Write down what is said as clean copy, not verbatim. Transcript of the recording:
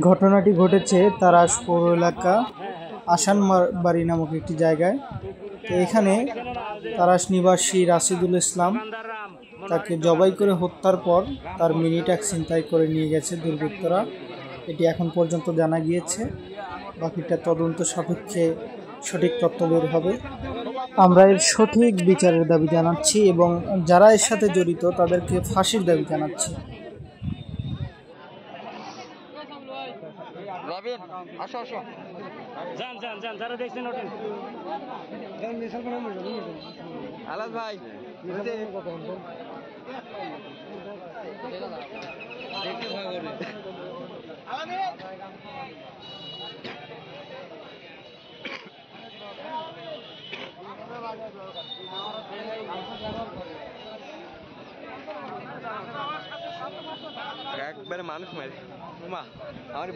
ঘটনাটি ঘটেছে তারাস পৌর এলাকা আসান বাড়ি নামক একটি জায়গায়। তো এখানে তারাস নিবাসী রাশিদুল ইসলাম তাকে জবাই করে হত্যার পর তার মিনি ট্রাক ছিনতাই করে নিয়ে গেছে দুর্বৃত্তরা, এটি এখন পর্যন্ত জানা গিয়েছে। বাকিটা তদন্ত সাপেক্ষে সঠিক তথ্য বের হবে। আমরা এর সঠিক বিচারের দাবি জানাচ্ছি এবং যারা এর সাথে জড়িত তাদেরকে ফাঁসির দাবি জানাচ্ছি। একবারে মানুষ মারে